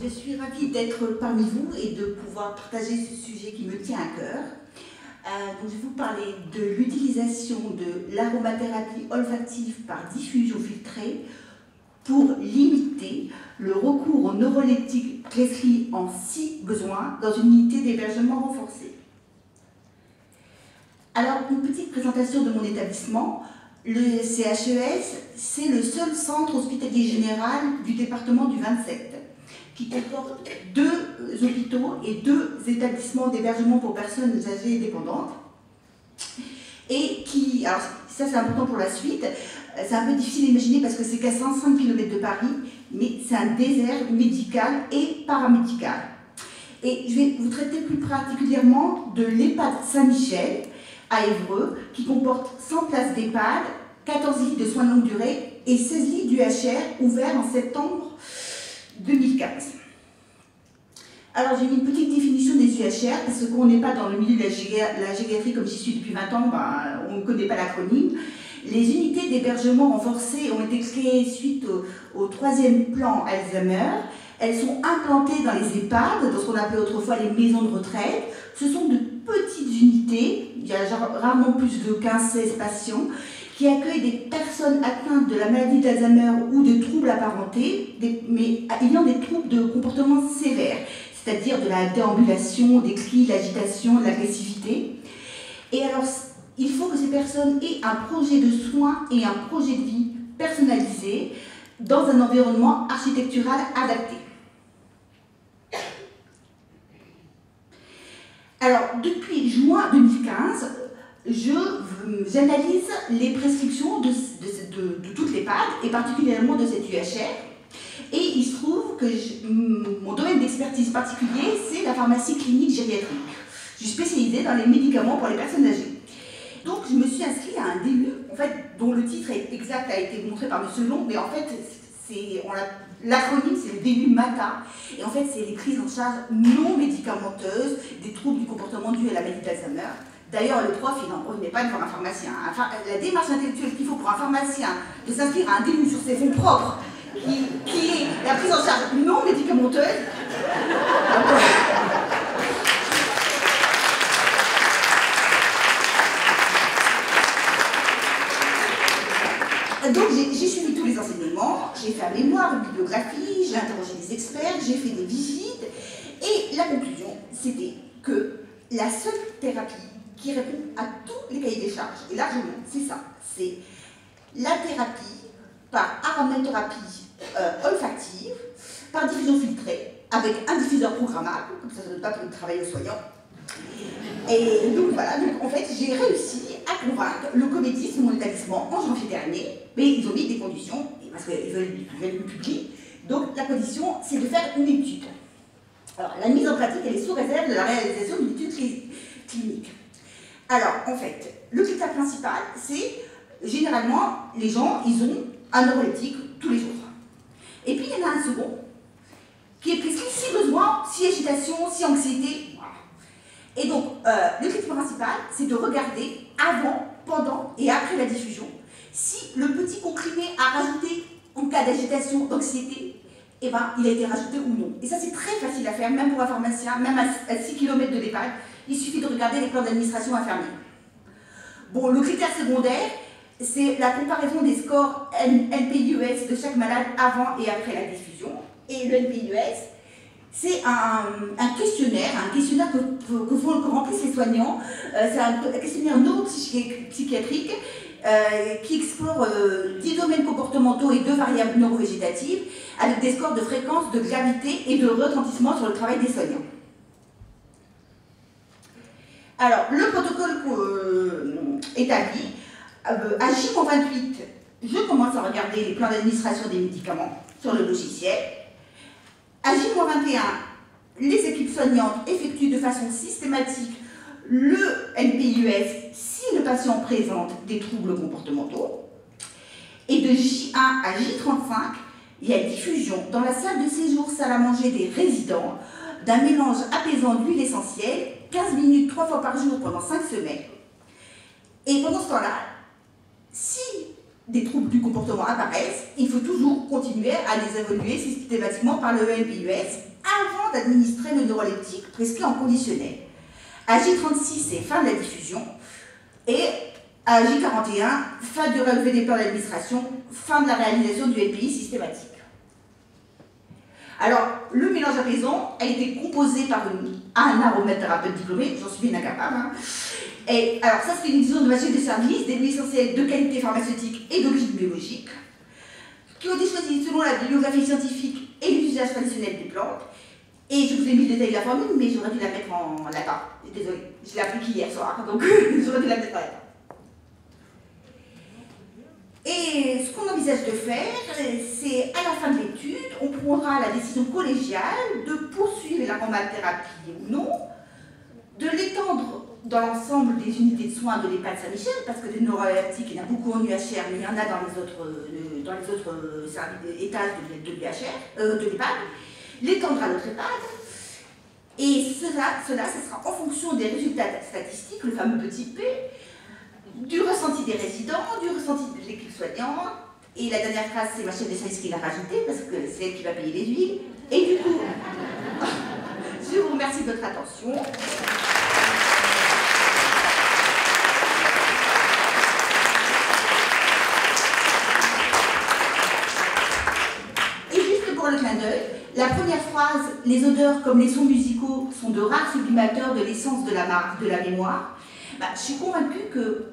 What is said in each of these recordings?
Je suis ravie d'être parmi vous et de pouvoir partager ce sujet qui me tient à cœur. Donc je vais vous parler de l'utilisation de l'aromathérapie olfactive par diffusion filtrée pour limiter le recours au neuroleptique Clessely en si besoin dans une unité d'hébergement renforcée. Alors, une petite présentation de mon établissement. Le CHES, c'est le seul centre hospitalier général du département du 27, qui comporte 2 hôpitaux et 2 établissements d'hébergement pour personnes âgées et dépendantes. Et qui, alors ça c'est important pour la suite, c'est un peu difficile à imaginer parce que c'est qu'à 105 km de Paris, mais c'est un désert médical et paramédical. Et je vais vous traiter plus particulièrement de l'EHPAD Saint-Michel, à Évreux, qui comporte 100 places d'EHPAD, 14 lits de soins de longue durée et 16 lits d'UHR ouverts en septembre 2015. Alors j'ai mis une petite définition des UHR, parce qu'on n'est pas dans le milieu de la gériatrie comme j'y suis depuis 20 ans, on ne connaît pas l'acronyme. Les unités d'hébergement renforcées ont été créées suite au 3e plan Alzheimer. Elles sont implantées dans les EHPAD, dans ce qu'on appelait autrefois les maisons de retraite. Ce sont de petites unités, il y a rarement plus de 15-16 patients, qui accueillent des personnes atteintes de la maladie d'Alzheimer ou de troubles apparentés, mais ayant des troubles de comportement sévères, c'est-à-dire de la déambulation, des cris, l'agitation, l'agressivité. Et alors, il faut que ces personnes aient un projet de soins et un projet de vie personnalisé dans un environnement architectural adapté. Alors, depuis juin 2015, j'analyse les prescriptions de toutes les PAD, et particulièrement de cette UHR. Et il se trouve que mon domaine d'expertise particulier, c'est la pharmacie clinique gériatrique. Je suis spécialisée dans les médicaments pour les personnes âgées. Donc, je me suis inscrite à un DU, en fait, dont le titre exact a été montré par M. Long, mais en fait, l'acronyme, c'est le DU MATA, et en fait, c'est les prises en charge non médicamenteuses des troubles du comportement dû à la maladie d'Alzheimer. D'ailleurs, le prof, il n'en revenait pas devant un pharmacien. La démarche intellectuelle qu'il faut pour un pharmacien de s'inscrire à un DU sur ses fonds propres, qui est la prise en charge non médicamenteuse. Donc j'ai suivi tous les enseignements, j'ai fait un mémoire, une bibliographie, j'ai interrogé des experts, j'ai fait des visites, et la conclusion, c'était que la seule thérapie qui répond à tous les cahiers des charges, et largement, c'est ça, c'est la thérapie par aromathérapie olfactive, par diffusion filtrée, avec un diffuseur programmable, comme ça ne donne pas trop de travail aux soignants. Et donc voilà, donc en fait j'ai réussi à convaincre le Comédis de mon établissement en janvier dernier, mais ils ont mis des conditions, parce qu'ils veulent le public. Donc la condition, c'est de faire une étude. Alors la mise en pratique, elle est sous réserve de la réalisation d'une étude clinique. Alors en fait, le critère principal, c'est généralement les gens, ils ont un neuroleptique tous les jours. Et puis il y en a un second, qui est prescrit si besoin, si agitation, si anxiété. Et donc, le critère principal, c'est de regarder avant, pendant et après la diffusion si le petit comprimé à rajouter en cas d'agitation, d'anxiété, eh ben, il a été rajouté ou non. Et ça, c'est très facile à faire, même pour un pharmacien, même à 6 km de l'EHPAD. Il suffit de regarder les plans d'administration infirmiers. Bon, le critère secondaire, c'est la comparaison des scores NPI-US de chaque malade avant et après la diffusion. Et le NPI-US, c'est un questionnaire que remplissent les soignants. C'est un questionnaire neuropsychiatrique qui explore 10 domaines comportementaux et 2 variables neurovégétatives avec des scores de fréquence, de gravité et de retentissement sur le travail des soignants. Alors, le protocole établi, à J-28, je commence à regarder les plans d'administration des médicaments sur le logiciel. À J-21, les équipes soignantes effectuent de façon systématique le NPI-US si le patient présente des troubles comportementaux. Et de J1 à J35, il y a diffusion dans la salle de séjour, salle à manger des résidents, d'un mélange apaisant d'huile essentielle, 15 minutes 3 fois par jour pendant 5 semaines. Et pendant ce temps-là, si des troubles du comportement apparaissent, il faut toujours continuer à les évaluer systématiquement par le EMPIES avant d'administrer le neuroleptique prescrit en conditionnel. À J36, c'est fin de la diffusion, et à J41, fin du relevé des plans d'administration, fin de la réalisation du LPI systématique. Alors, le mélange à raison a été composé par un aromathérapeute diplômé, j'en suis bien incapable. Hein. Et alors, ça, c'est une division de machines de service, des huiles essentielles de qualité pharmaceutique et d'origine biologique, qui ont été choisies selon la bibliographie scientifique et l'usage traditionnel des plantes. Et je vous ai mis le détail de la formule, mais j'aurais dû la mettre en latin. Désolée, je l'ai appris qu'hier soir, donc j'aurais dû la mettre en latin. Et ce qu'on envisage de faire, c'est à la fin de l'étude, on prendra la décision collégiale de poursuivre l'aromathérapie ou non, de l'étendre dans l'ensemble des unités de soins de l'EHPAD Saint-Michel, parce que des neuroleptiques, il y en a beaucoup en UHR, mais il y en a dans les autres étages de l'EHPAD, l'étendre à l'autre EHPAD, et cela, ce sera en fonction des résultats statistiques, le fameux petit p, du ressenti des résidents, du ressenti de l'équipe soignante, et la dernière phrase, c'est ma chef de service qui l'a rajoutée, parce que c'est elle qui va payer les huiles, et du coup, je vous remercie de votre attention. Et juste pour le clin d'œil, la première phrase, les odeurs comme les sons musicaux sont de rares sublimateurs de l'essence de la mémoire, je suis convaincue que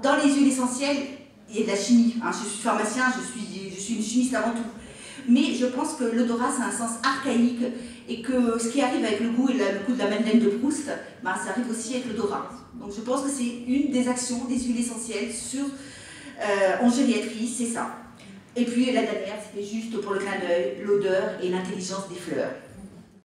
dans les huiles essentielles, il y a de la chimie. Hein. Je suis pharmacien, je suis une chimiste avant tout. Mais je pense que l'odorat, c'est un sens archaïque et que ce qui arrive avec le goût et le goût de la Madeleine de Proust, ça arrive aussi avec l'odorat. Donc je pense que c'est une des actions des huiles essentielles en gériatrie, c'est ça. Et puis la dernière, c'était juste pour le clin d'œil, l'odeur et l'intelligence des fleurs.